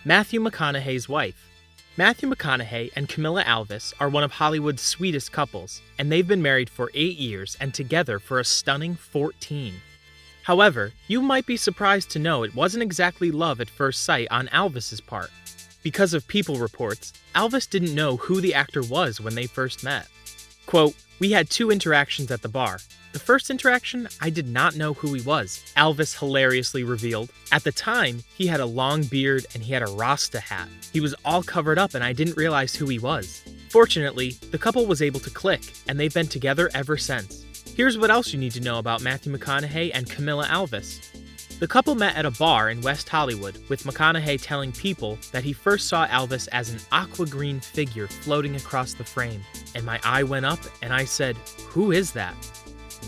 Matthew McConaughey's wife. Matthew McConaughey and Camilla Alves are one of Hollywood's sweetest couples, and they've been married for 8 years and together for a stunning 14. However, you might be surprised to know it wasn't exactly love at first sight on Alves' part. Because of People reports, Alves didn't know who the actor was when they first met. Quote, "We had 2 interactions at the bar. The first interaction, I did not know who he was," Alves hilariously revealed. "At the time, he had a long beard and he had a rasta hat. He was all covered up and I didn't realize who he was. Fortunately, the couple was able to click, and they've been together ever since." Here's what else you need to know about Matthew McConaughey and Camilla Alves. The couple met at a bar in West Hollywood, with McConaughey telling People that he first saw Alves as an aqua green figure floating across the frame, and my eye went up and I said, "Who is that?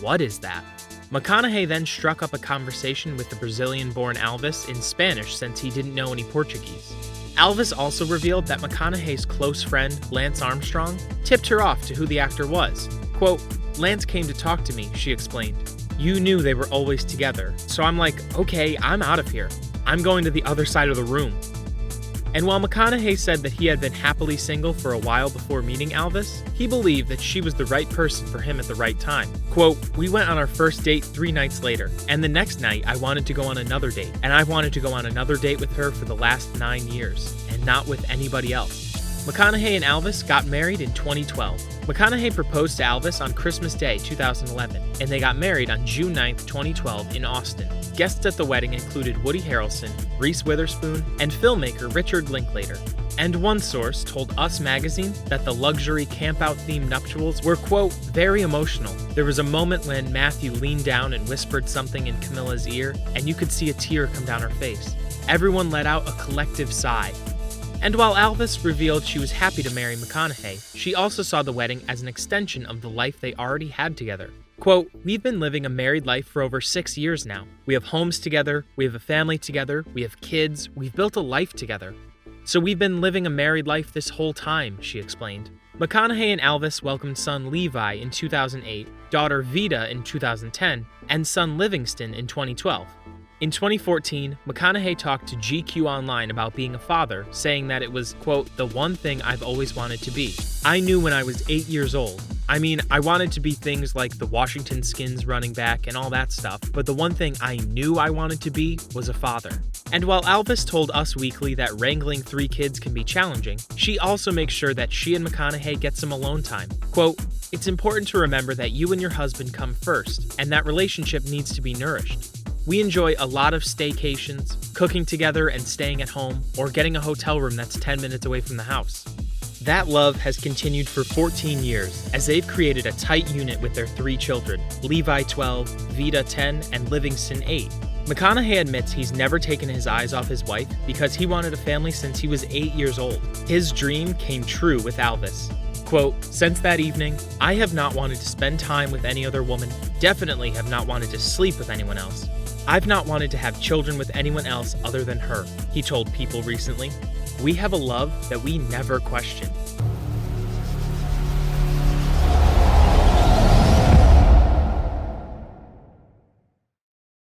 What is that?" McConaughey then struck up a conversation with the Brazilian-born Alves in Spanish since he didn't know any Portuguese. Alves also revealed that McConaughey's close friend, Lance Armstrong, tipped her off to who the actor was. Quote, "Lance came to talk to me," she explained. "You knew they were always together, so I'm like, okay, I'm out of here. I'm going to the other side of the room." And while McConaughey said that he had been happily single for a while before meeting Alves, he believed that she was the right person for him at the right time. Quote, "We went on our first date 3 nights later, and the next night I wanted to go on another date, and I wanted to go on another date with her for the last 9 years, and not with anybody else." McConaughey and Alves got married in 2012. McConaughey proposed to Alves on Christmas Day 2011, and they got married on June 9th, 2012 in Austin. Guests at the wedding included Woody Harrelson, Reese Witherspoon, and filmmaker Richard Linklater. And one source told Us Magazine that the luxury camp-out-themed nuptials were, quote, "very emotional. There was a moment when Matthew leaned down and whispered something in Camilla's ear, and you could see a tear come down her face. Everyone let out a collective sigh." And while Alves revealed she was happy to marry McConaughey, she also saw the wedding as an extension of the life they already had together. Quote, "We've been living a married life for over 6 years now. We have homes together, we have a family together, we have kids, we've built a life together. So we've been living a married life this whole time," she explained. McConaughey and Alves welcomed son Levi in 2008, daughter Vida in 2010, and son Livingston in 2012. In 2014, McConaughey talked to GQ Online about being a father, saying that it was, quote, "the one thing I've always wanted to be. I knew when I was 8 years old. I mean, I wanted to be things like the Washington Skins running back and all that stuff, but the one thing I knew I wanted to be was a father." And while Alves told Us Weekly that wrangling 3 kids can be challenging, she also makes sure that she and McConaughey get some alone time. Quote, "It's important to remember that you and your husband come first, and that relationship needs to be nourished. We enjoy a lot of staycations, cooking together and staying at home, or getting a hotel room that's 10 minutes away from the house." That love has continued for 14 years, as they've created a tight unit with their 3 children, Levi 12, Vida 10, and Livingston 8. McConaughey admits he's never taken his eyes off his wife because he wanted a family since he was 8 years old. His dream came true with Alves. Quote, "Since that evening, I have not wanted to spend time with any other woman, definitely have not wanted to sleep with anyone else. I've not wanted to have children with anyone else other than her," he told People recently. "We have a love that we never question."